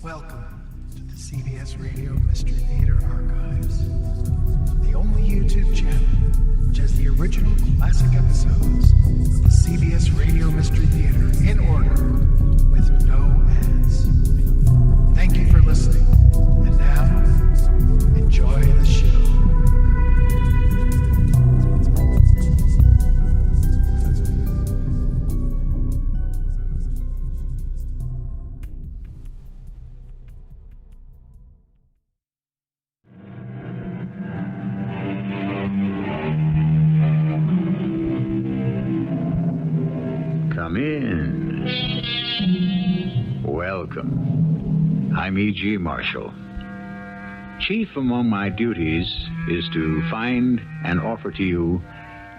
Welcome to the CBS Radio Mystery Theater Archives, the only YouTube channel which has the original classic episodes of the CBS Radio Mystery Theater in order with no ads. Thank you for listening, and now, enjoy the show. Come in. Welcome. I'm E.G. Marshall. Chief among my duties is to find and offer to you,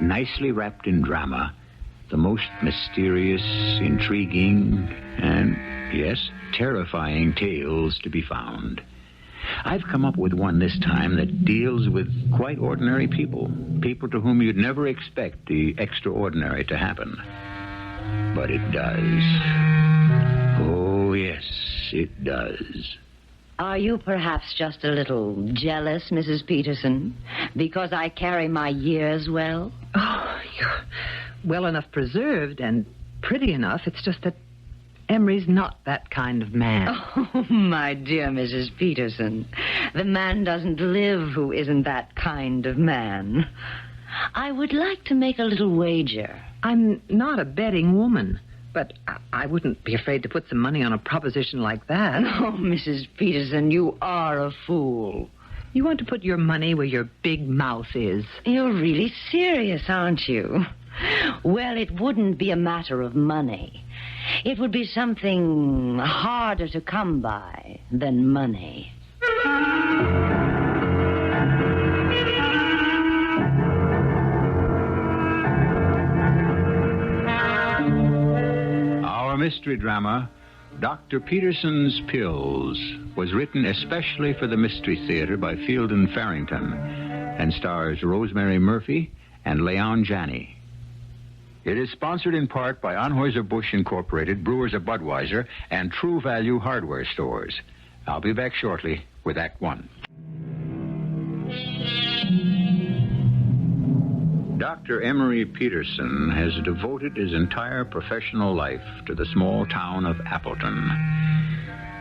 nicely wrapped in drama, the most mysterious, intriguing, and, yes, terrifying tales to be found. I've come up with one this time that deals with quite ordinary people to whom you'd never expect the extraordinary to happen. But it does. Oh, yes, it does. Are you perhaps just a little jealous, Mrs. Peterson, because I carry my years well? Oh, you're well enough preserved and pretty enough. It's just that Emery's not that kind of man. Oh, my dear Mrs. Peterson, the man doesn't live who isn't that kind of man. I would like to make a little wager. I'm not a betting woman, but I wouldn't be afraid to put some money on a proposition like that. Oh, Mrs. Peterson, you are a fool. You want to put your money where your big mouth is. You're really serious, aren't you? Well, it wouldn't be a matter of money. It would be something harder to come by than money. Our mystery drama, Dr. Peterson's Pills, was written especially for the Mystery Theater by Fielden Farrington and stars Rosemary Murphy and Leon Janney. It is sponsored in part by Anheuser-Busch Incorporated, Brewers of Budweiser, and True Value Hardware Stores. I'll be back shortly with Act One. Dr. Emery Peterson has devoted his entire professional life to the small town of Appleton.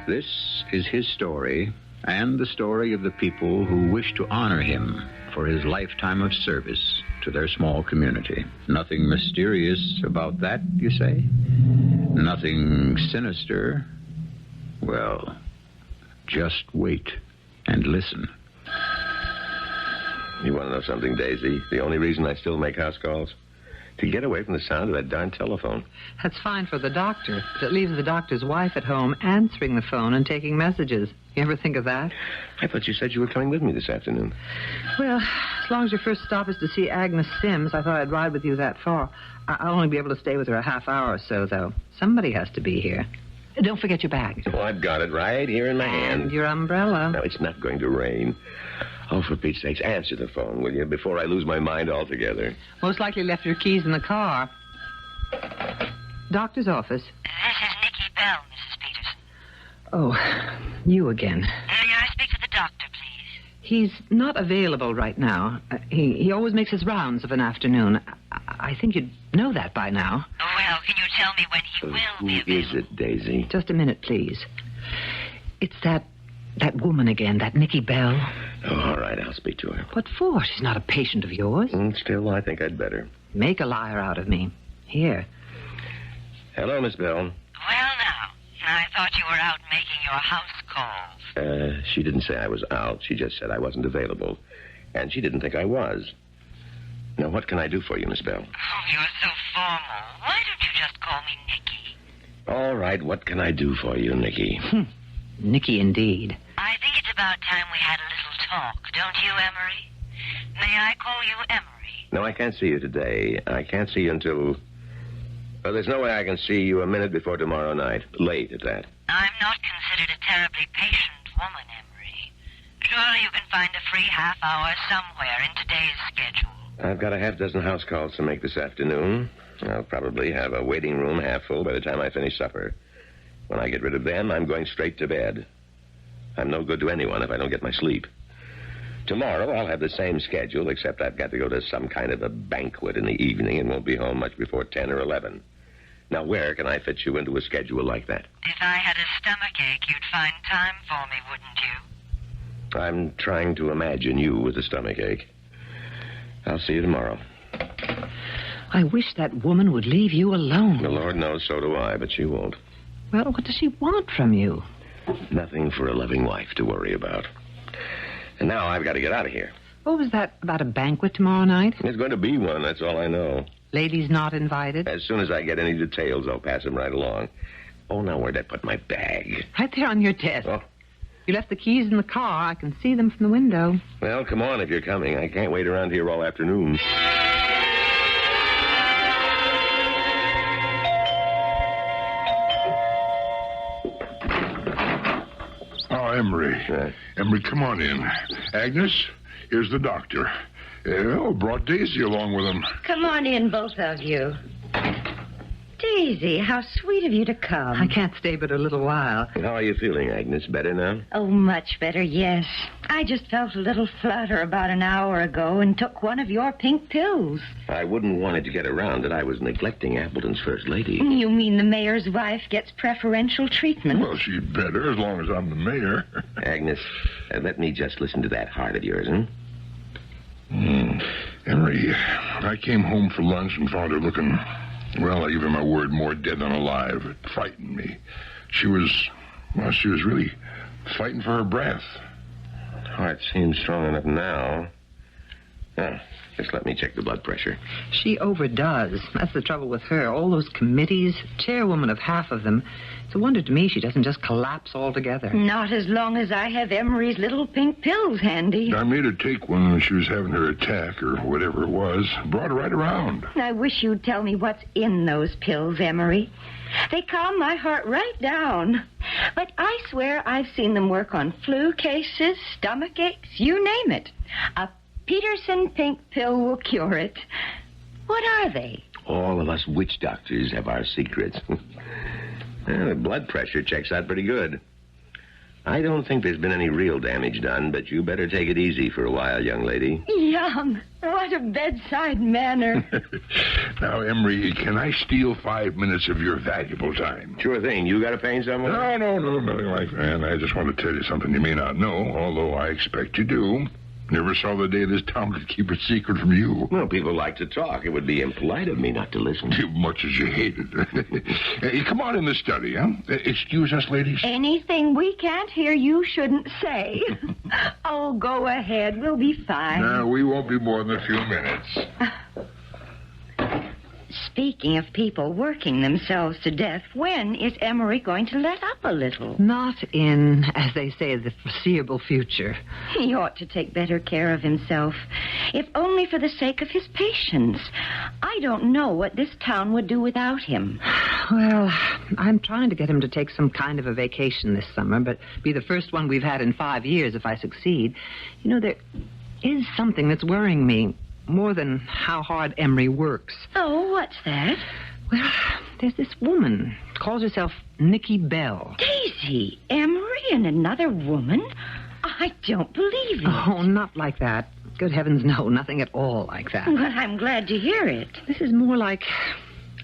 This is his story and the story of the people who wish to honor him for his lifetime of service to their small community. Nothing mysterious about that, you say? Nothing sinister? Well, just wait and listen. You want to know something, Daisy? The only reason I still make house calls? To get away from the sound of that darn telephone. That's fine for the doctor, but it leaves the doctor's wife at home answering the phone and taking messages. You ever think of that? I thought you said you were coming with me this afternoon. Well, as long as your first stop is to see Agnes Sims, I thought I'd ride with you that far. I'll only be able to stay with her a half hour or so, though. Somebody has to be here. Don't forget your bag. Oh, I've got it right here in my hand. And your umbrella. No, it's not going to rain. Oh, for Pete's sakes, answer the phone, will you, before I lose my mind altogether? Most likely left your keys in the car. Doctor's office. This is Nicky Bell, Mrs. Peterson. Oh, you again. May I speak to the doctor, please? He's not available right now. He always makes his rounds of an afternoon. I think you'd know that by now. Oh, well, can you tell me when he will be Who available? is it, Daisy? Just a minute, please. It's that woman again, that Nicky Bell. Oh, all right, I'll speak to her. What for? She's not a patient of yours. Still, I think I'd better. Make a liar out of me. Here. Hello, Miss Bell. Well, now, I thought you were out making your house calls. She didn't say I was out. She just said I wasn't available. And she didn't think I was. Now, what can I do for you, Miss Bell? Oh, you're so formal. Why don't you just call me Nicky? All right, what can I do for you, Nicky? Nicky indeed. I think it's about time we had a little talk, don't you, Emery? May I call you Emery? No, I can't see you today. I can't see you until... Well, there's no way I can see you a minute before tomorrow night. Late at that. I'm not considered a terribly patient woman, Emery. Surely you can find a free half hour somewhere in today's schedule. I've got a half dozen house calls to make this afternoon. I'll probably have a waiting room half full by the time I finish supper. When I get rid of them, I'm going straight to bed. I'm no good to anyone if I don't get my sleep. Tomorrow, I'll have the same schedule, except I've got to go to some kind of a banquet in the evening and won't be home much before 10 or 11. Now, where can I fit you into a schedule like that? If I had a stomachache, you'd find time for me, wouldn't you? I'm trying to imagine you with a stomachache. I'll see you tomorrow. I wish that woman would leave you alone. The Lord knows, so do I, but she won't. Well, what does she want from you? Nothing for a loving wife to worry about. And now I've got to get out of here. What was that about a banquet tomorrow night? There's going to be one, that's all I know. Ladies not invited? As soon as I get any details, I'll pass them right along. Oh, now where'd I put my bag? Right there on your desk. Oh, You left the keys in the car. I can see them from the window. well, come on if you're coming. I can't wait around here all afternoon. Oh, Emery. Emery, come on in. Agnes, here's the doctor. Brought Daisy along with him. Come on in, both of you. Daisy, how sweet of you to come. I can't stay but a little while. How are you feeling, Agnes? Better now? Oh, much better, yes. I just felt a little flutter about an hour ago and took one of your pink pills. I wouldn't want it to get around that I was neglecting Appleton's first lady. You mean the mayor's wife gets preferential treatment? Well, she'd better, as long as I'm the mayor. Agnes, let me just listen to that heart of yours, huh? Emery, I came home for lunch and found her looking, well, I give you my word, more dead than alive. It frightened me. She was really fighting for her breath. Heart seems strong enough now. Just let me check the blood pressure. She overdoes. That's the trouble with her. All those committees, chairwoman of half of them. It's a wonder to me she doesn't just collapse altogether. Not as long as I have Emery's little pink pills handy. I made her take one when she was having her attack, or whatever it was. Brought her right around. I wish you'd tell me what's in those pills, Emery. They calm my heart right down. But I swear I've seen them work on flu cases, stomach aches, you name it. A Peterson pink pill will cure it. What are they? All of us witch doctors have our secrets. The blood pressure checks out pretty good. I don't think there's been any real damage done, but you better take it easy for a while, young lady. Yum. What a bedside manner. Now, Emery, can I steal 5 minutes of your valuable time? Sure thing. You got a pain somewhere? No, nothing like that. I just want to tell you something you may not know, although I expect you do. Never saw the day this town could keep a secret from you. Well, people like to talk. It would be impolite of me not to listen. Much as you hate it. Hey, come on in the study, huh? Excuse us, ladies. Anything we can't hear you shouldn't say. Oh, go ahead. We'll be fine. No, we won't be more than a few minutes. Speaking of people working themselves to death, when is Emery going to let up a little? Not in, as they say, the foreseeable future. He ought to take better care of himself, if only for the sake of his patients. I don't know what this town would do without him. Well, I'm trying to get him to take some kind of a vacation this summer, but be the first one we've had in 5 years if I succeed. You know, there is something that's worrying me. More than how hard Emery works. Oh, what's that? Well, there's this woman. Calls herself Nikki Bell. Daisy, Emery and another woman? I don't believe it. Oh, not like that. Good heavens, no, nothing at all like that. Well, I'm glad to hear it. This is more like,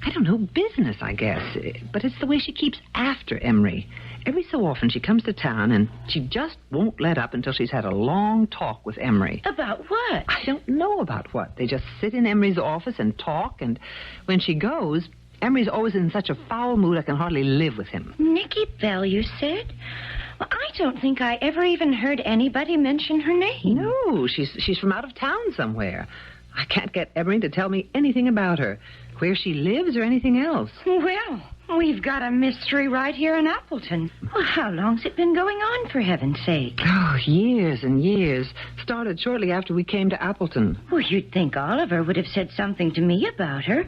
I don't know, business, I guess. But it's the way she keeps after Emery. Every so often she comes to town and she just won't let up until she's had a long talk with Emery. About what? I don't know about what. They just sit in Emery's office and talk, and when she goes, Emery's always in such a foul mood I can hardly live with him. Nikki Bell, you said? Well, I don't think I ever even heard anybody mention her name. No, she's from out of town somewhere. I can't get Emery to tell me anything about her, where she lives or anything else. Well, we've got a mystery right here in Appleton. Well, how long's it been going on, for heaven's sake? Oh, years and years. Started shortly after we came to Appleton. Well, you'd think Oliver would have said something to me about her.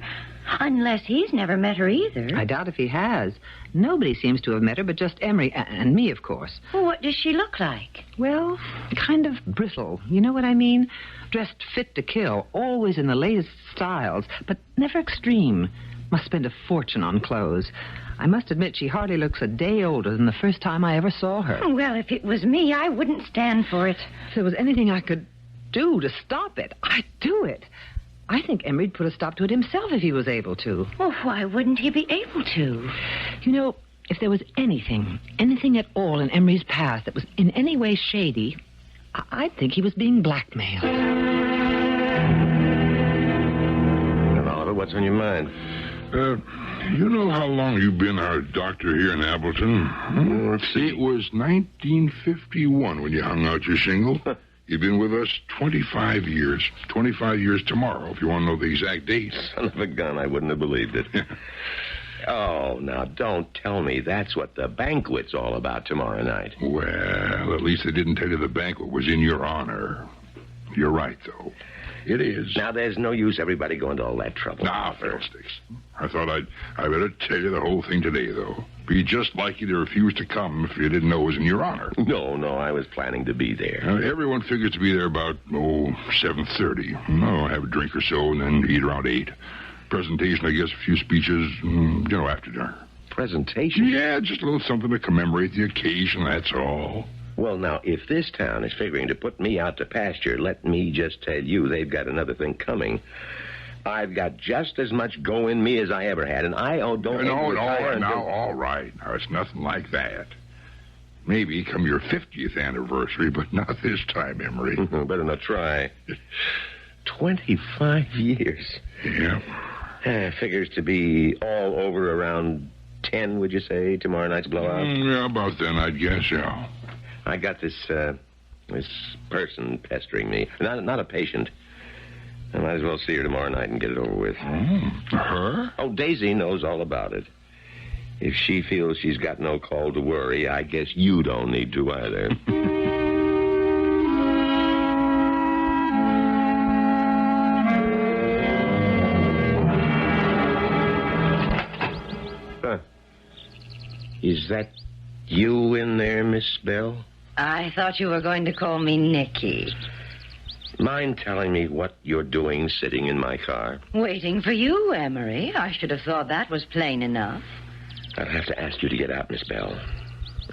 Unless he's never met her either. I doubt if he has. Nobody seems to have met her but just Emery, and me, of course. Well, what does she look like? Well, kind of brittle. You know what I mean? Dressed fit to kill, always in the latest styles, but never extreme. Must spend a fortune on clothes. I must admit she hardly looks a day older than the first time I ever saw her. Well, if it was me, I wouldn't stand for it. If there was anything I could do to stop it, I'd do it. I think Emery'd put a stop to it himself if he was able to. Well, why wouldn't he be able to? You know, if there was anything at all in Emery's past that was in any way shady, I'd think he was being blackmailed. Well, Oliver, what's on your mind? You know how long you've been our doctor here in Appleton? Let's see. It was 1951 when you hung out your shingle. You've been with us 25 years. 25 years tomorrow, if you want to know the exact date. Son of a gun, I wouldn't have believed it. Oh, now, don't tell me that's what the banquet's all about tomorrow night. Well, at least they didn't tell you the banquet was in your honor. You're right, though. It is. Now, there's no use everybody going to all that trouble. Now, fiddlesticks. I thought I better tell you the whole thing today, though. Be just like you to refuse to come if you didn't know it was in your honor. No, I was planning to be there. Everyone figures to be there about, 7:30. Have a drink or so and then eat around 8. Presentation, I guess, a few speeches, after dinner. Presentation? Yeah, just a little something to commemorate the occasion, that's all. Well, now, if this town is figuring to put me out to pasture, let me just tell you they've got another thing coming. I've got just as much go in me as I ever had, and I don't... No, all right. Now, it's nothing like that. Maybe come your 50th anniversary, but not this time, Emery. Better not try. 25 years. Yeah. Figures to be all over around 10, would you say, tomorrow night's blowout? Yeah, about then, I'd guess, yeah. I got this person pestering me. Not a patient. I might as well see her tomorrow night and get it over with. Her? Oh, Daisy knows all about it. If she feels she's got no call to worry, I guess you don't need to either. Is that you in there, Miss Bell? I thought you were going to call me Nicky. Mind telling me what you're doing sitting in my car? Waiting for you, Emery. I should have thought that was plain enough. I'll have to ask you to get out, Miss Bell.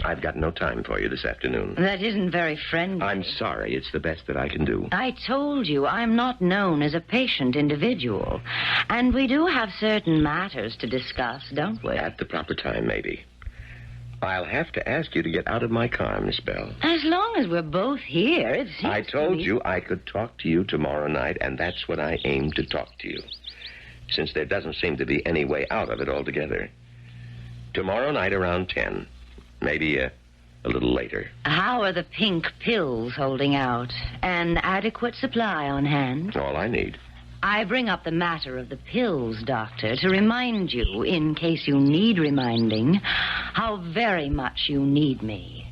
I've got no time for you this afternoon. That isn't very friendly. I'm sorry. It's the best that I can do. I told you I'm not known as a patient individual. And we do have certain matters to discuss, don't we? At the proper time, maybe. I'll have to ask you to get out of my car, Miss Bell. As long as we're both here, it seems I told you I could talk to you tomorrow night, and that's when I aim to talk to you. Since there doesn't seem to be any way out of it altogether. Tomorrow night around 10. Maybe a little later. How are the pink pills holding out? An adequate supply on hand? All I need. I bring up the matter of the pills, Doctor, to remind you, in case you need reminding, how very much you need me.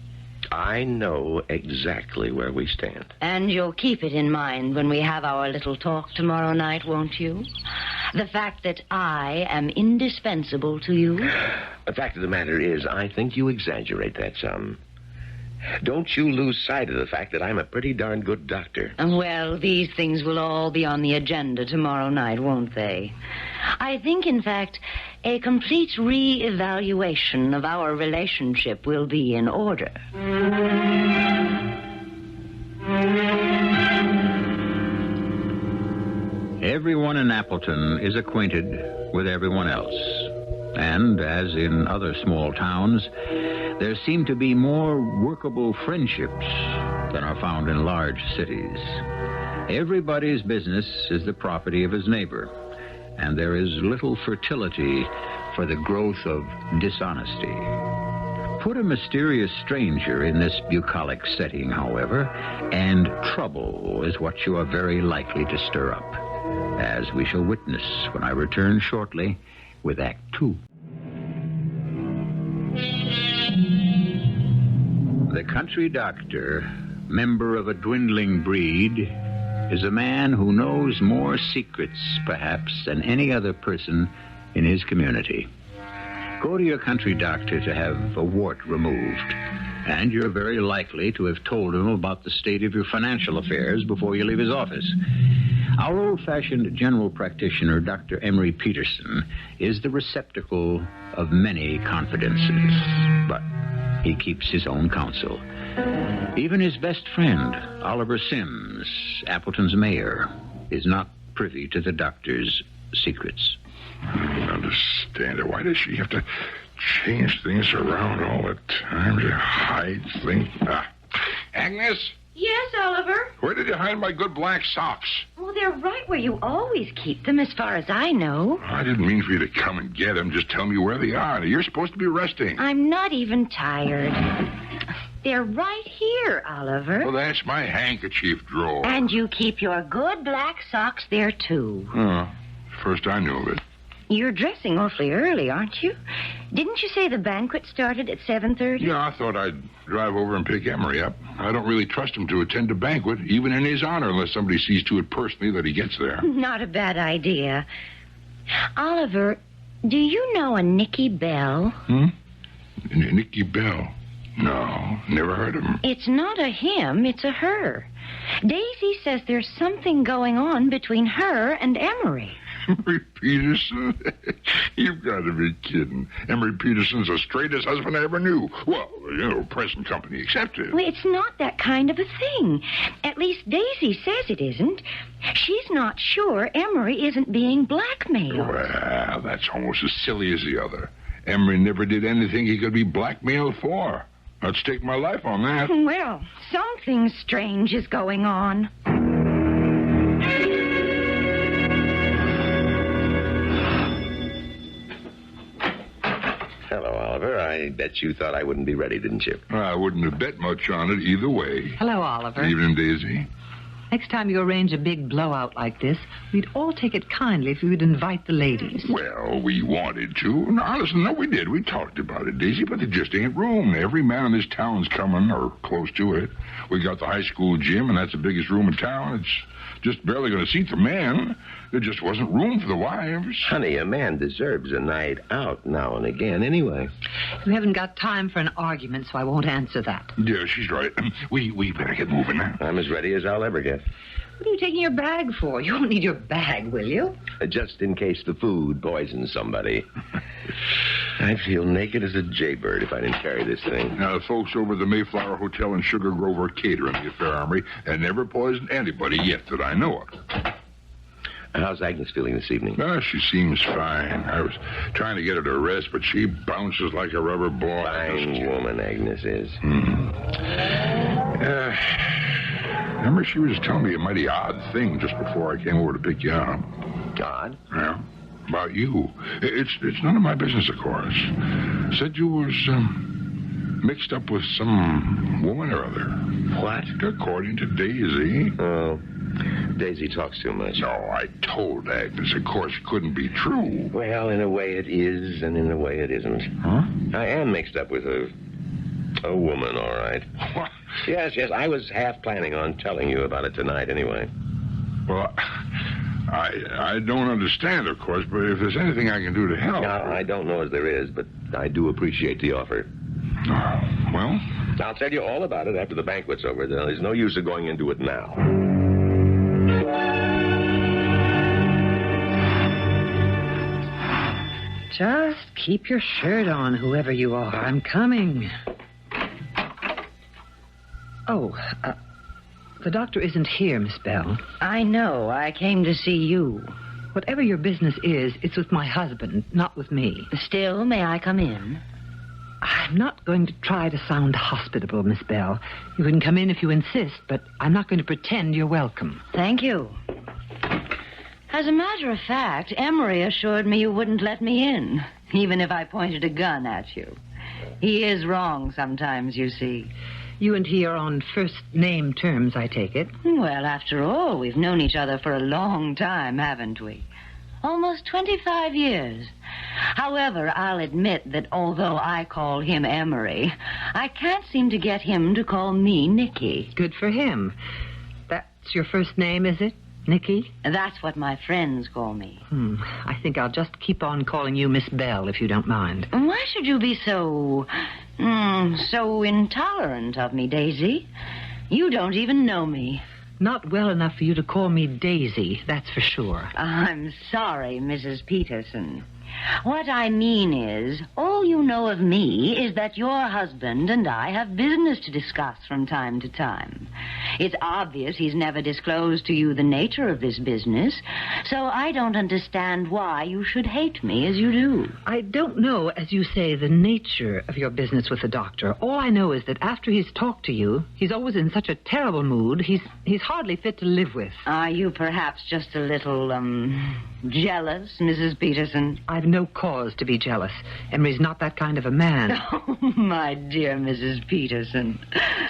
I know exactly where we stand. And you'll keep it in mind when we have our little talk tomorrow night, won't you? The fact that I am indispensable to you? The fact of the matter is, I think you exaggerate that some. Don't you lose sight of the fact that I'm a pretty darn good doctor. Well, these things will all be on the agenda tomorrow night, won't they? I think, in fact, a complete re-evaluation of our relationship will be in order. Everyone in Appleton is acquainted with everyone else. And, as in other small towns, there seem to be more workable friendships than are found in large cities. Everybody's business is the property of his neighbor, and there is little fertility for the growth of dishonesty. Put a mysterious stranger in this bucolic setting, however, and trouble is what you are very likely to stir up, as we shall witness when I return shortly with Act 2. The country doctor, member of a dwindling breed, is a man who knows more secrets, perhaps, than any other person in his community. Go to your country doctor to have a wart removed, and you're very likely to have told him about the state of your financial affairs before you leave his office. Our old-fashioned general practitioner, Dr. Emery Peterson, is the receptacle of many confidences, but he keeps his own counsel. Even his best friend, Oliver Sims, Appleton's mayor, is not privy to the doctor's secrets. I don't understand it. Why does she have to change things around all the time to hide things? Agnes? Yes, Oliver? Where did you hide my good black socks? Oh, they're right where you always keep them, as far as I know. I didn't mean for you to come and get them. Just tell me where they are. You're supposed to be resting. I'm not even tired. They're right here, Oliver. Well, that's my handkerchief drawer. And you keep your good black socks there, too. Oh, first I knew of it. You're dressing awfully early, aren't you? Didn't you say the banquet started at 7:30? Yeah, I thought I'd drive over and pick Emery up. I don't really trust him to attend a banquet, even in his honor, unless somebody sees to it personally that he gets there. Not a bad idea. Oliver, do you know a Nicky Bell? Nicky Bell? No, never heard of him. It's not a him, it's a her. Daisy says there's something going on between her and Emery. Emery Peterson? You've got to be kidding. Emery Peterson's the straightest husband I ever knew. Well, present company accepted. Well, it's not that kind of a thing. At least Daisy says it isn't. She's not sure Emery isn't being blackmailed. Well, that's almost as silly as the other. Emery never did anything he could be blackmailed for. I'd stake my life on that. Well, something strange is going on. Hello, Oliver. I bet you thought I wouldn't be ready, didn't you? I wouldn't have bet much on it either way. Hello, Oliver. Evening, Daisy. Next time you arrange a big blowout like this, we'd all take it kindly if you would invite the ladies. Well, we wanted to. No, listen, no, we did. We talked about it, Daisy, but there just ain't room. Every man in this town's coming, or close to it. We got the high school gym, and that's the biggest room in town. It's just barely going to seat the men. There just wasn't room for the wives. Honey, a man deserves a night out now and again anyway. We haven't got time for an argument, so I won't answer that. Yeah, she's right. We better get moving now. I'm as ready as I'll ever get. What are you taking your bag for? You won't need your bag, will you? Just in case the food poisons somebody. I'd feel naked as a jaybird if I didn't carry this thing. Now, the folks over at the Mayflower Hotel in Sugar Grove are catering the affair, Armory, and never poisoned anybody yet that I know of. How's Agnes feeling this evening? She seems fine. I was trying to get her to rest, but she bounces like a rubber ball. Fine woman, Agnes is. Remember, she was telling me a mighty odd thing just before I came over to pick you up. Odd? Yeah, about you. It's none of my business, of course. Said you was mixed up with some woman or other. What? According to Daisy. Oh, Daisy talks too much. No, I told Agnes, of course, it couldn't be true. Well, in a way it is, and in a way it isn't. Huh? I am mixed up with a woman, all right. What? Yes, I was half planning on telling you about it tonight anyway. Well, I don't understand, of course, but if there's anything I can do to help... No, I don't know as there is, but I do appreciate the offer. Well? I'll tell you all about it after the banquet's over. There's no use of going into it now. Just keep your shirt on, whoever you are. I'm coming. Oh, the doctor isn't here, Miss Bell. I know. I came to see you. Whatever your business is, it's with my husband, not with me. Still, may I come in? I'm not going to try to sound hospitable, Miss Bell. You can come in if you insist, but I'm not going to pretend you're welcome. Thank you. As a matter of fact, Emery assured me you wouldn't let me in, even if I pointed a gun at you. He is wrong sometimes, you see. You and he are on first-name terms, I take it. Well, after all, we've known each other for a long time, haven't we? Almost 25 years. However, I'll admit that although I call him Emery, I can't seem to get him to call me Nicky. Good for him. That's your first name, is it? Nicky? That's what my friends call me. I think I'll just keep on calling you Miss Bell, if you don't mind. Why should you be so intolerant of me, Daisy? You don't even know me. Not well enough for you to call me Daisy, that's for sure. I'm sorry, Mrs. Peterson. What I mean is, all you know of me is that your husband and I have business to discuss from time to time. It's obvious he's never disclosed to you the nature of this business, so I don't understand why you should hate me as you do. I don't know, as you say, the nature of your business with the doctor. All I know is that after he's talked to you, he's always in such a terrible mood, he's hardly fit to live with. Are you perhaps just a little, jealous, Mrs. Peterson? I've no cause to be jealous. Emery's not that kind of a man. Oh, my dear Mrs. Peterson.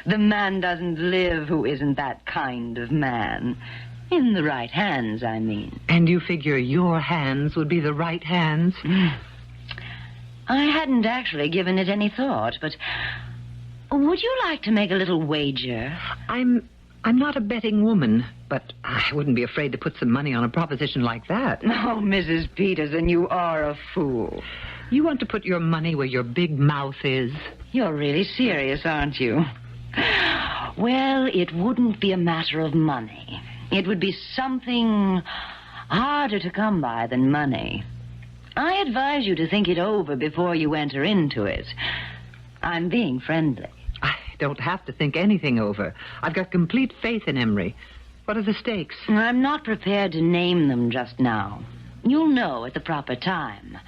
The man doesn't live who isn't that kind of man. In the right hands, I mean. And you figure your hands would be the right hands? I hadn't actually given it any thought, but would you like to make a little wager? I'm not a betting woman, but I wouldn't be afraid to put some money on a proposition like that. Oh, Mrs. Peterson, you are a fool. You want to put your money where your big mouth is? You're really serious, aren't you? Well, it wouldn't be a matter of money. It would be something harder to come by than money. I advise you to think it over before you enter into it. I'm being friendly. I don't have to think anything over. I've got complete faith in Emery. What are the stakes? I'm not prepared to name them just now. You'll know at the proper time.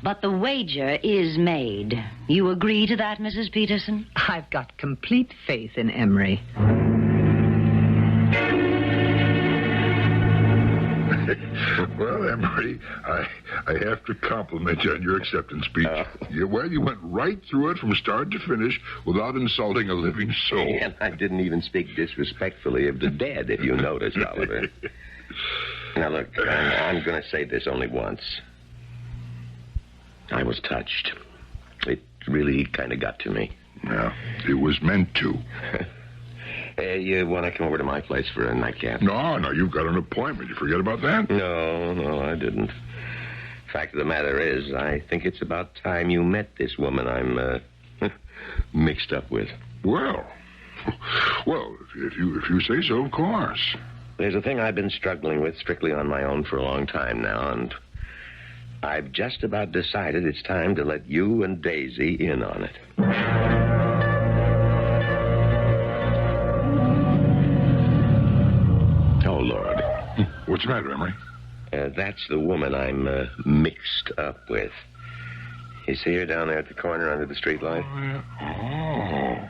But the wager is made. You agree to that, Mrs. Peterson? I've got complete faith in Emery. Well, Emery, I have to compliment you on your acceptance speech. You went right through it from start to finish without insulting a living soul. And I didn't even speak disrespectfully of the dead, if you noticed, Oliver. Now, look, I'm going to say this only once. I was touched. It really kind of got to me. Yeah, it was meant to. You want to come over to my place for a nightcap? No, you've got an appointment. You forget about that? No, I didn't. Fact of the matter is, I think it's about time you met this woman I'm mixed up with. Well, if you say so, of course. There's a thing I've been struggling with strictly on my own for a long time now, and I've just about decided it's time to let you and Daisy in on it. Oh, Lord. What's the matter, Emery? That's the woman I'm mixed up with. You see her down there at the corner under the streetlight? Oh.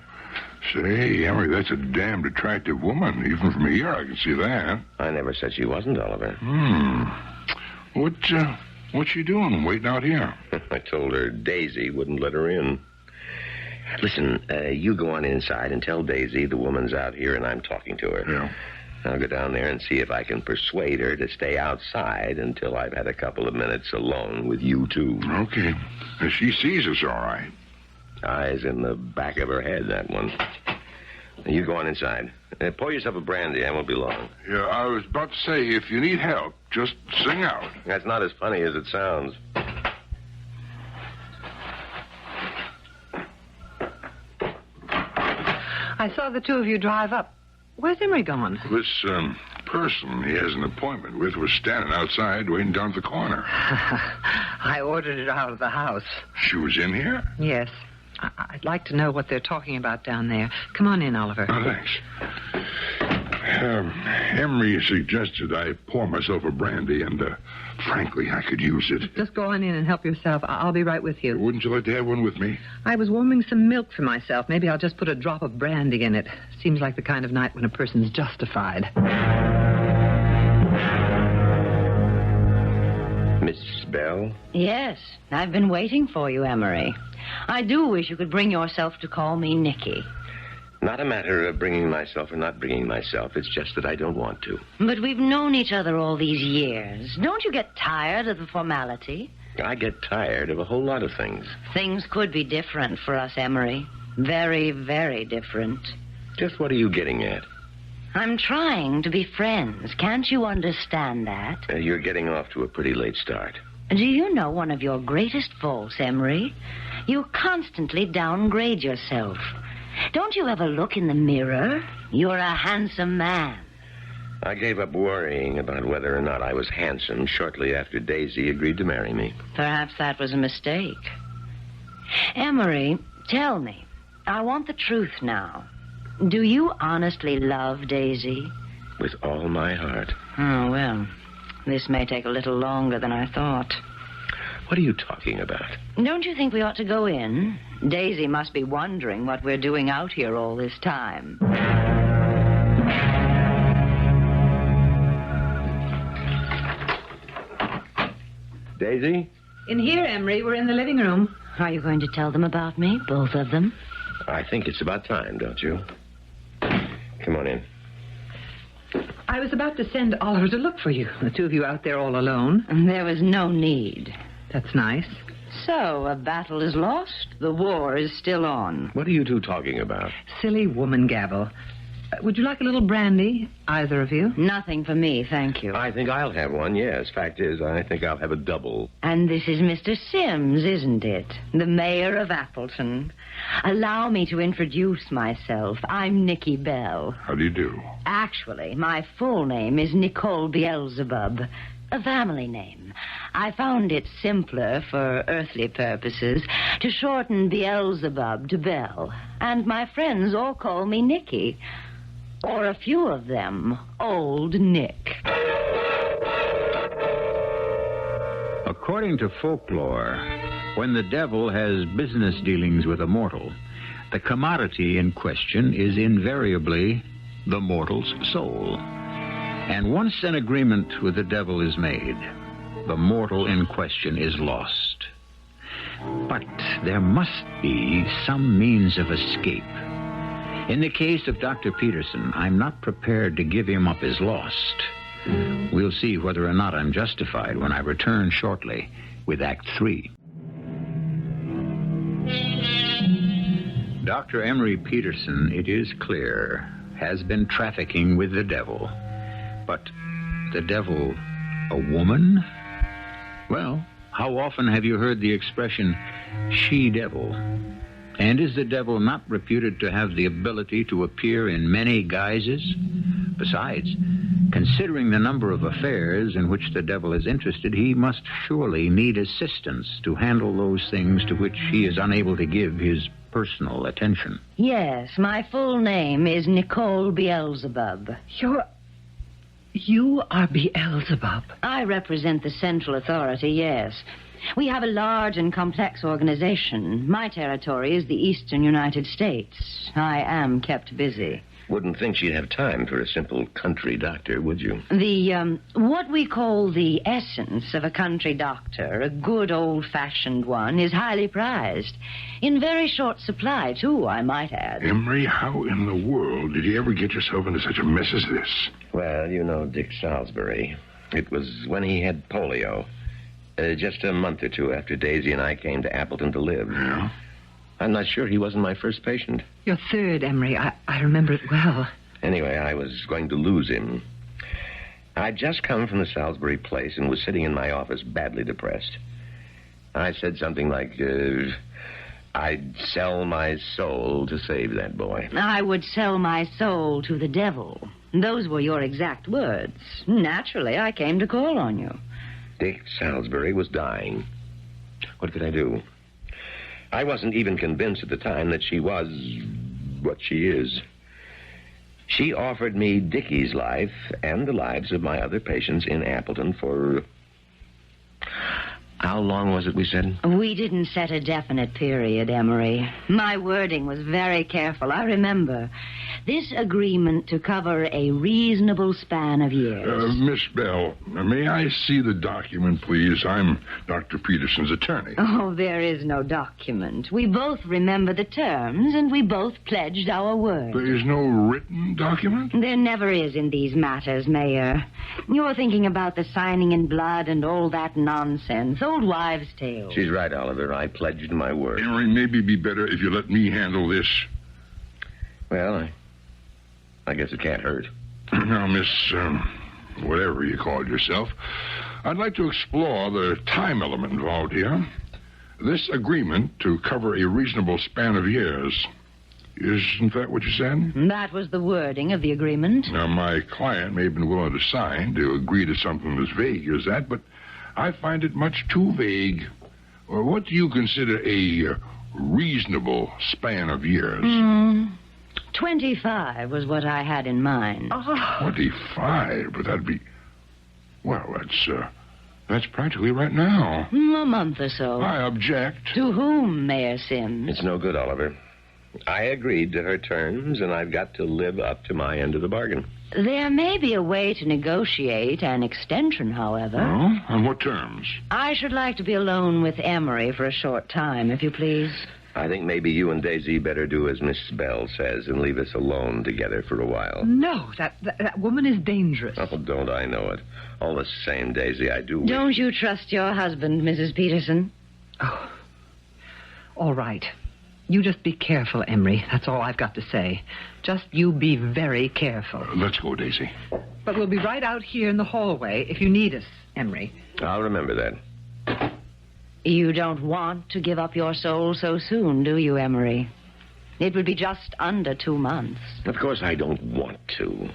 Say, Emery, that's a damned attractive woman. Even from here, I can see that. I never said she wasn't, Oliver. What's she doing waiting out here? I told her Daisy wouldn't let her in. Listen, you go on inside and tell Daisy the woman's out here and I'm talking to her. Yeah. I'll go down there and see if I can persuade her to stay outside until I've had a couple of minutes alone with you two. Okay. She sees us all right. Eyes in the back of her head, that one. You go on inside. Pour yourself a brandy. I won't be long. Yeah, I was about to say, if you need help, just sing out. That's not as funny as it sounds. I saw the two of you drive up. Where's Emery gone? This person he has an appointment with was standing outside waiting down at the corner. I ordered it out of the house. She was in here? Yes. I'd like to know what they're talking about down there. Come on in, Oliver. Oh, thanks. Emery suggested I pour myself a brandy, and frankly, I could use it. Just go on in and help yourself. I'll be right with you. Wouldn't you like to have one with me? I was warming some milk for myself. Maybe I'll just put a drop of brandy in it. Seems like the kind of night when a person's justified. Miss Bell? Yes, I've been waiting for you, Emery. I do wish you could bring yourself to call me Nicky. Not a matter of bringing myself or not bringing myself. It's just that I don't want to. But we've known each other all these years. Don't you get tired of the formality? I get tired of a whole lot of things. Things could be different for us, Emery. Very, very different. Just what are you getting at? I'm trying to be friends. Can't you understand that? You're getting off to a pretty late start. Do you know one of your greatest faults, Emery? You constantly downgrade yourself. Don't you ever look in the mirror? You're a handsome man. I gave up worrying about whether or not I was handsome shortly after Daisy agreed to marry me. Perhaps that was a mistake. Emery, tell me. I want the truth now. Do you honestly love Daisy? With all my heart. Oh, well, this may take a little longer than I thought. What are you talking about? Don't you think we ought to go in? Daisy must be wondering what we're doing out here all this time. Daisy? In here, Emery. We're in the living room. Are you going to tell them about me, both of them? I think it's about time, don't you? Come on in. I was about to send Oliver to look for you. The two of you out there all alone. There was no need. That's nice. So, a battle is lost. The war is still on. What are you two talking about? Silly woman gabble. Would you like a little brandy, either of you? Nothing for me, thank you. I think I'll have one, yes. Fact is, I think I'll have a double. And this is Mr. Sims, isn't it? The mayor of Appleton. Allow me to introduce myself. I'm Nicky Bell. How do you do? Actually, my full name is Nicole Beelzebub. A family name. I found it simpler for earthly purposes to shorten Beelzebub to Bell. And my friends all call me Nicky. Or a few of them, Old Nick. According to folklore, when the devil has business dealings with a mortal, the commodity in question is invariably the mortal's soul. And once an agreement with the devil is made, the mortal in question is lost. But there must be some means of escape. In the case of Dr. Peterson, I'm not prepared to give him up as lost. We'll see whether or not I'm justified when I return shortly with Act 3. Dr. Emery Peterson, it is clear, has been trafficking with the devil. But the devil, a woman? Well, how often have you heard the expression, she-devil? And is the devil not reputed to have the ability to appear in many guises? Besides, considering the number of affairs in which the devil is interested, he must surely need assistance to handle those things to which he is unable to give his personal attention. Yes, my full name is Nicole Beelzebub. You are Beelzebub. I represent the central authority, yes. We have a large and complex organization. My territory is the eastern United States. I am kept busy. Wouldn't think she'd have time for a simple country doctor, would you? What we call the essence of a country doctor, a good old-fashioned one, is highly prized. In very short supply, too, I might add. Emery, how in the world did you ever get yourself into such a mess as this? Well, you know Dick Salisbury. It was when he had polio. Just a month or two after Daisy and I came to Appleton to live. Yeah? I'm not sure he wasn't my first patient. Your third, Emery. I remember it well. Anyway, I was going to lose him. I'd just come from the Salisbury place and was sitting in my office badly depressed. I said something like, I'd sell my soul to save that boy. I would sell my soul to the devil. Those were your exact words. Naturally, I came to call on you. Dick Salisbury was dying. What could I do? I wasn't even convinced at the time that she was what she is. She offered me Dickie's life and the lives of my other patients in Appleton for... How long was it, we said? We didn't set a definite period, Emery. My wording was very careful, I remember. This agreement to cover a reasonable span of years. Miss Bell, may I see the document, please? I'm Dr. Peterson's attorney. Oh, there is no document. We both remember the terms, and we both pledged our word. There is no written document? There never is in these matters, Mayor. You're thinking about the signing in blood and all that nonsense. Old wives' tales. She's right, Oliver. I pledged my word. Henry, maybe it'd be better if you let me handle this. Well, I guess it can't hurt. Now, Miss, whatever you called yourself, I'd like to explore the time element involved here. This agreement to cover a reasonable span of years. Isn't that what you said? That was the wording of the agreement. Now, my client may have been willing to sign to agree to something as vague as that, but I find it much too vague. Well, what do you consider a reasonable span of years? 25 was what I had in mind. 25? But that'd be... Well, that's practically right now. A month or so. I object. To whom, Mayor Sims? It's no good, Oliver. I agreed to her terms, and I've got to live up to my end of the bargain. There may be a way to negotiate an extension, however. Oh? On what terms? I should like to be alone with Emery for a short time, if you please. I think maybe you and Daisy better do as Miss Bell says and leave us alone together for a while. No, that woman is dangerous. Oh, don't I know it? All the same, Daisy, I do wish... Don't you trust your husband, Mrs. Peterson? Oh. All right. You just be careful, Emery. That's all I've got to say. Just you be very careful. Let's go, Daisy. But we'll be right out here in the hallway if you need us, Emery. I'll remember that. You don't want to give up your soul so soon, do you, Emery? It would be just under 2 months. Of course I don't want to.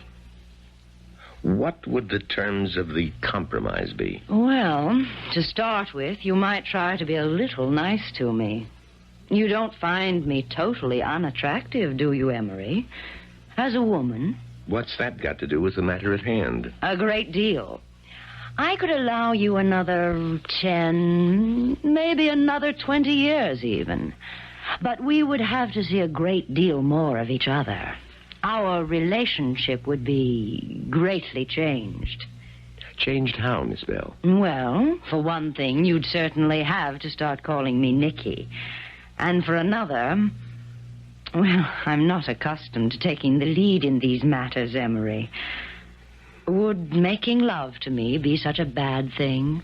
What would the terms of the compromise be? Well, to start with, you might try to be a little nice to me. You don't find me totally unattractive, do you, Emery? As a woman? What's that got to do with the matter at hand? A great deal. I could allow you another 10, maybe another 20 years even. But we would have to see a great deal more of each other. Our relationship would be greatly changed. Changed how, Miss Bell? Well, for one thing, you'd certainly have to start calling me Nicky. And for another, well, I'm not accustomed to taking the lead in these matters, Emery. Would making love to me be such a bad thing?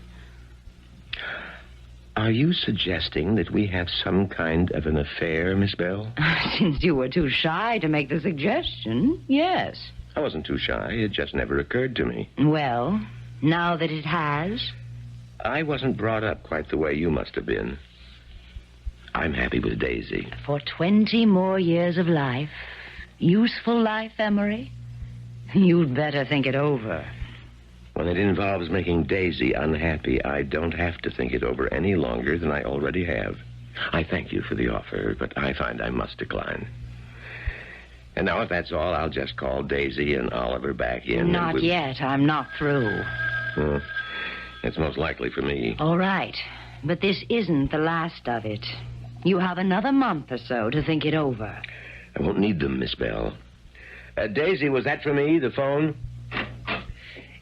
Are you suggesting that we have some kind of an affair, Miss Bell? Since you were too shy to make the suggestion, yes. I wasn't too shy. It just never occurred to me. Well, now that it has? I wasn't brought up quite the way you must have been. I'm happy with Daisy. For 20 more years of life, useful life, Emery, you'd better think it over. When it involves making Daisy unhappy, I don't have to think it over any longer than I already have. I thank you for the offer, but I find I must decline. And now, if that's all, I'll just call Daisy and Oliver back in. Not yet. I'm not through. Well, it's most likely for me. All right. But this isn't the last of it. You have another month or so to think it over. I won't need them, Miss Bell. Daisy, was that for me, the phone?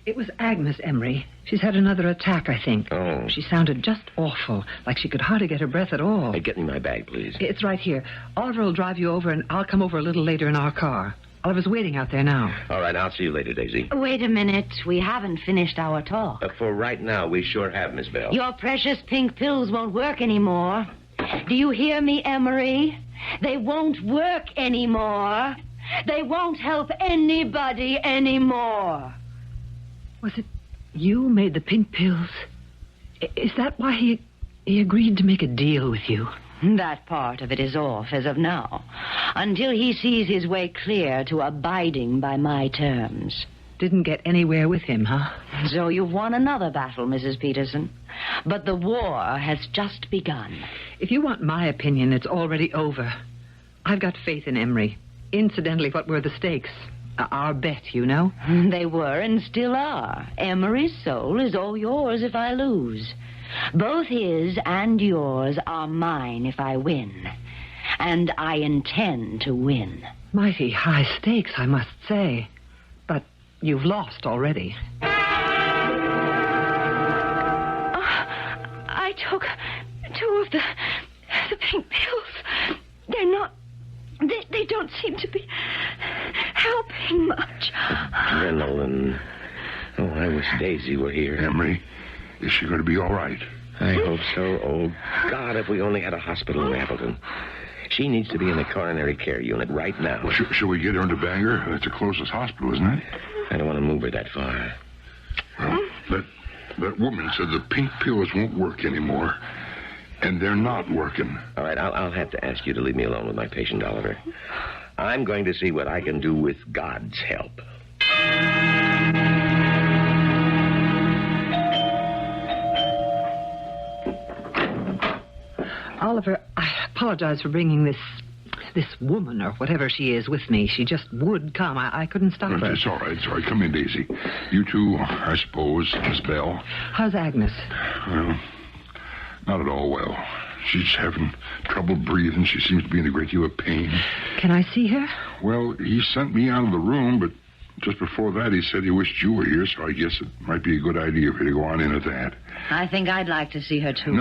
It was Agnes, Emery. She's had another attack, I think. Oh. She sounded just awful, like she could hardly get her breath at all. Hey, get me my bag, please. It's right here. Oliver will drive you over, and I'll come over a little later in our car. Oliver's waiting out there now. All right, I'll see you later, Daisy. Wait a minute. We haven't finished our talk. For right now, we sure have, Miss Bell. Your precious pink pills won't work anymore. Do you hear me, Emery? They won't work anymore. They won't help anybody anymore. Was it you made the pink pills? Is that why he agreed to make a deal with you? That part of it is off as of now, until he sees his way clear to abiding by my terms. Didn't get anywhere with him, huh? So you've won another battle, Mrs. Peterson. But the war has just begun. If you want my opinion, it's already over. I've got faith in Emery. Incidentally, what were the stakes? Our bet, you know? They were and still are. Emery's soul is all yours if I lose. Both his and yours are mine if I win. And I intend to win. Mighty high stakes, I must say. But you've lost already. I took 2 of the pink pills. They're not... They don't seem to be helping much. Adrenaline. Oh, I wish Daisy were here. Emery, is she going to be all right? I hope so. Oh, God, if we only had a hospital in Appleton. She needs to be in the coronary care unit right now. Well, shall we get her into Bangor? That's the closest hospital, isn't it? I don't want to move her that far. Well, that woman said the pink pills won't work anymore. And they're not working. All right, I'll have to ask you to leave me alone with my patient, Oliver. I'm going to see what I can do with God's help. Oliver, I apologize for bringing this woman or whatever she is with me. She just would come. I couldn't stop her. It's all right. It's all right. Come in, Daisy. You two, I suppose, Miss Bell. How's Agnes? Well, not at all well. She's having trouble breathing. She seems to be in a great deal of pain. Can I see her? Well, he sent me out of the room, but just before that he said he wished you were here, so I guess it might be a good idea for you to go on in at that. I think I'd like to see her, too.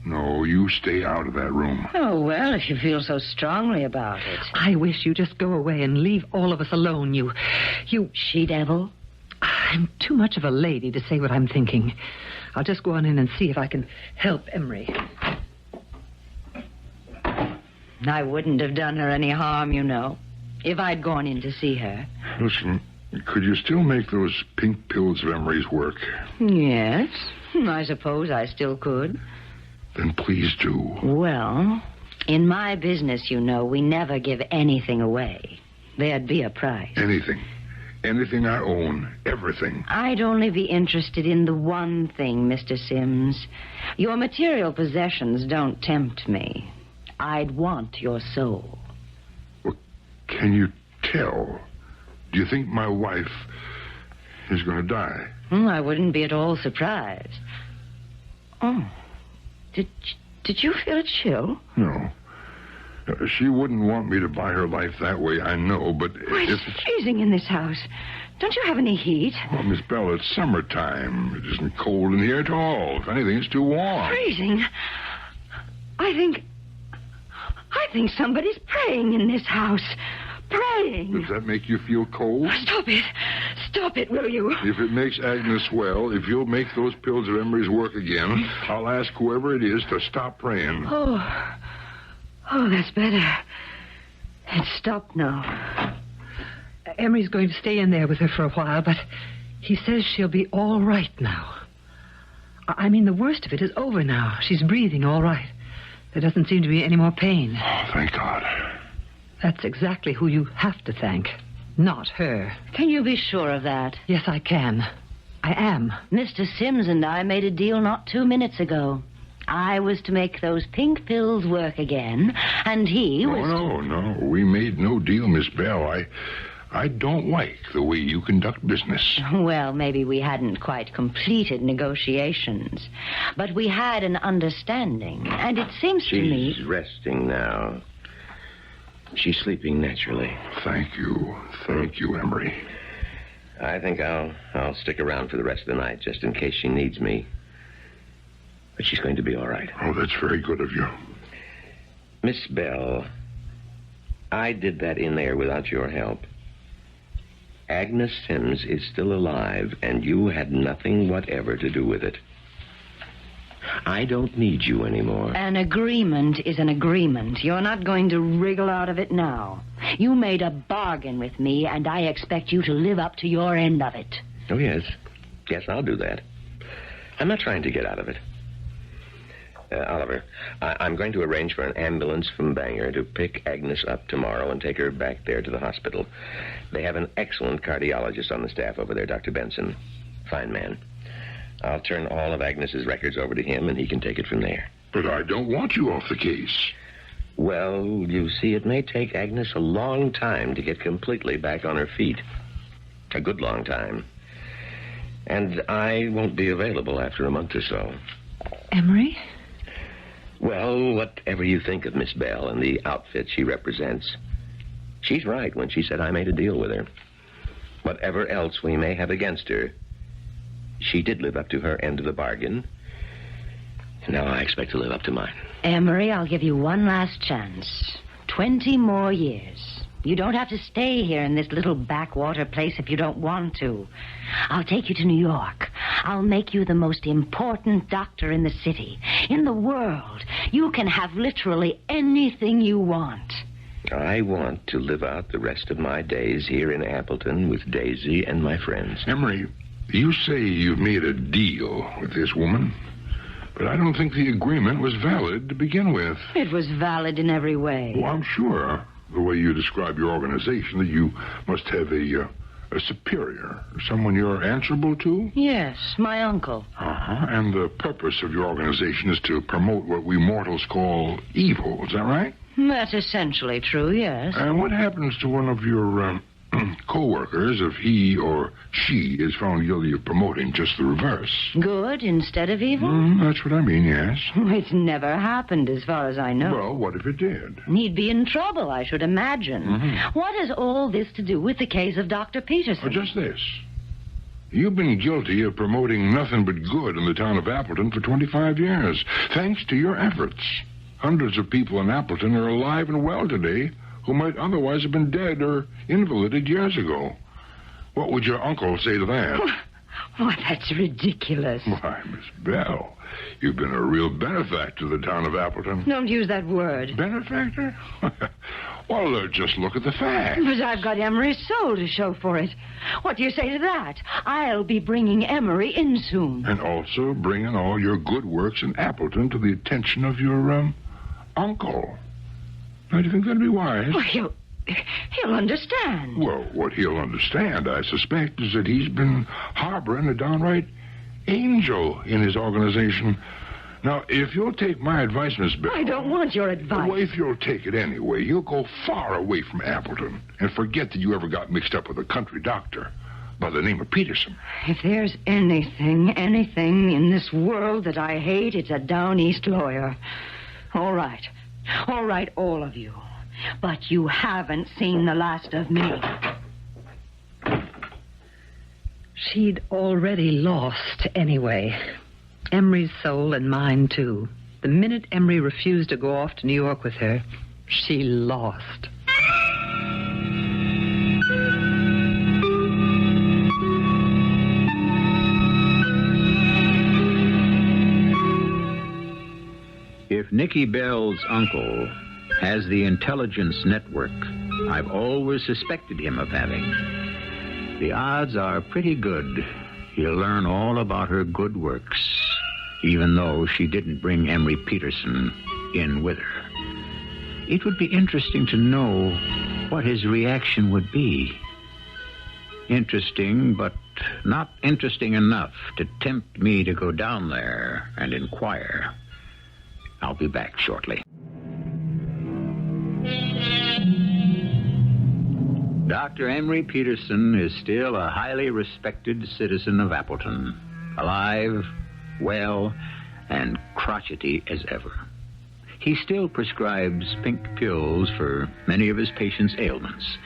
No, you stay out of that room. Oh, well, if you feel so strongly about it. I wish you'd just go away and leave all of us alone. You... She-devil? I'm too much of a lady to say what I'm thinking. I'll just go on in and see if I can help Emery. I wouldn't have done her any harm, you know, if I'd gone in to see her. Listen, could you still make those pink pills of Emery's work? Yes, I suppose I still could. Then please do. Well, in my business, you know, we never give anything away. There'd be a price. Anything. Anything I own. Everything. I'd only be interested in the one thing, Mr. Sims. Your material possessions don't tempt me. I'd want your soul. Well, can you tell? Do you think my wife is going to die? I wouldn't be at all surprised. Oh. Did you feel a chill? No. She wouldn't want me to buy her life that way, I know, but It's freezing in this house. Don't you have any heat? Well, Miss Bell, it's summertime. It isn't cold in here at all. If anything, it's too warm. Freezing? I think somebody's praying in this house. Praying. Does that make you feel cold? Stop it. Stop it, will you? If it makes Agnes well, if you'll make those pills of Emery's work again, I'll ask whoever it is to stop praying. Oh, that's better. It's stopped now. Emery's going to stay in there with her for a while, but he says she'll be all right now. I mean, the worst of it is over now. She's breathing all right. There doesn't seem to be any more pain. Oh, thank God. That's exactly who you have to thank, not her. Can you be sure of that? Yes, I can. I am. Mr. Sims and I made a deal not 2 minutes ago. I was to make those pink pills work again, and he was... No. We made no deal, Miss Bell. I don't like the way you conduct business. Well, maybe we hadn't quite completed negotiations, but we had an understanding, and it seems to me... She's resting now. She's sleeping naturally. Thank you, Emery. I think I'll stick around for the rest of the night, just in case she needs me. But she's going to be all right. Oh, that's very good of you. Miss Bell, I did that in there without your help. Agnes Sims is still alive, and you had nothing whatever to do with it. I don't need you anymore. An agreement is an agreement. You're not going to wriggle out of it now. You made a bargain with me, and I expect you to live up to your end of it. Oh, yes. Yes, I'll do that. I'm not trying to get out of it. Oliver, I'm going to arrange for an ambulance from Bangor to pick Agnes up tomorrow and take her back there to the hospital. They have an excellent cardiologist on the staff over there, Dr. Benson. Fine man. I'll turn all of Agnes's records over to him, and he can take it from there. But I don't want you off the case. Well, you see, it may take Agnes a long time to get completely back on her feet. A good long time. And I won't be available after a month or so. Emery? Well, whatever you think of Miss Bell and the outfit she represents, she's right when she said I made a deal with her. Whatever else we may have against her, she did live up to her end of the bargain. And now I expect to live up to mine. Emery, I'll give you one last chance. 20 more years. You don't have to stay here in this little backwater place if you don't want to. I'll take you to New York. I'll make you the most important doctor in the city, in the world. You can have literally anything you want. I want to live out the rest of my days here in Appleton with Daisy and my friends. Emery, you say you've made a deal with this woman. But I don't think the agreement was valid to begin with. It was valid in every way. Oh, I'm sure, the way you describe your organization, that you must have a superior, someone you're answerable to? Yes, my uncle. Uh-huh. And the purpose of your organization is to promote what we mortals call evil. Is that right? That's essentially true, yes. And what happens to one of your co-workers if he or she is found guilty of promoting just the reverse? Good instead of evil? That's what I mean, yes. It's never happened as far as I know. Well, what if it did? He'd be in trouble, I should imagine. What has all this to do with the case of Dr. Peterson? Oh, just this. You've been guilty of promoting nothing but good in the town of Appleton for 25 years. Thanks to your efforts. Hundreds of people in Appleton are alive and well today who might otherwise have been dead or invalided years ago. What would your uncle say to that? Why, that's ridiculous. Why, Miss Bell, you've been a real benefactor to the town of Appleton. Don't use that word. Benefactor? Well, just look at the facts. But I've got Emery's soul to show for it. What do you say to that? I'll be bringing Emery in soon. And also bringing all your good works in Appleton to the attention of your, uncle. Now, do you think that'd be wise? Well, he'll understand. Well, what he'll understand, I suspect, is that he's been harboring a downright angel in his organization. Now, if you'll take my advice, Miss Bell... I don't want your advice. Well, if you'll take it anyway, you'll go far away from Appleton and forget that you ever got mixed up with a country doctor by the name of Peterson. If there's anything in this world that I hate, it's a down east lawyer. All right, all of you. But you haven't seen the last of me. She'd already lost anyway. Emery's soul and mine, too. The minute Emery refused to go off to New York with her, she lost. If Nicky Bell's uncle has the intelligence network I've always suspected him of having, the odds are pretty good he'll learn all about her good works, even though she didn't bring Emery Peterson in with her. It would be interesting to know what his reaction would be. Interesting, but not interesting enough to tempt me to go down there and inquire. I'll be back shortly. Dr. Emery Peterson is still a highly respected citizen of Appleton, alive, well, and crotchety as ever. He still prescribes pink pills for many of his patients' ailments,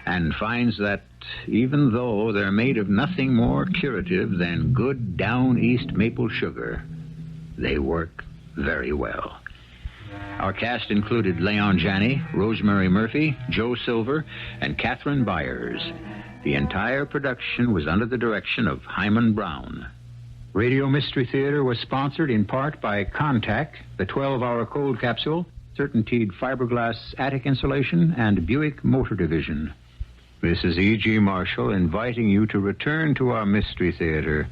and finds that even though they're made of nothing more curative than good down east maple sugar, they work very well. Our cast included Leon Janney, Rosemary Murphy, Joe Silver, and Catherine Byers. The entire production was under the direction of Hyman Brown. Radio Mystery Theater was sponsored in part by Contact, the 12-hour cold capsule, Certainteed fiberglass attic insulation, and Buick Motor Division. This is E.G. Marshall inviting you to return to our Mystery Theater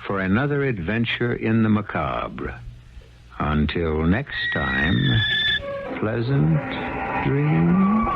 for another adventure in the macabre. Until next time, pleasant dreams.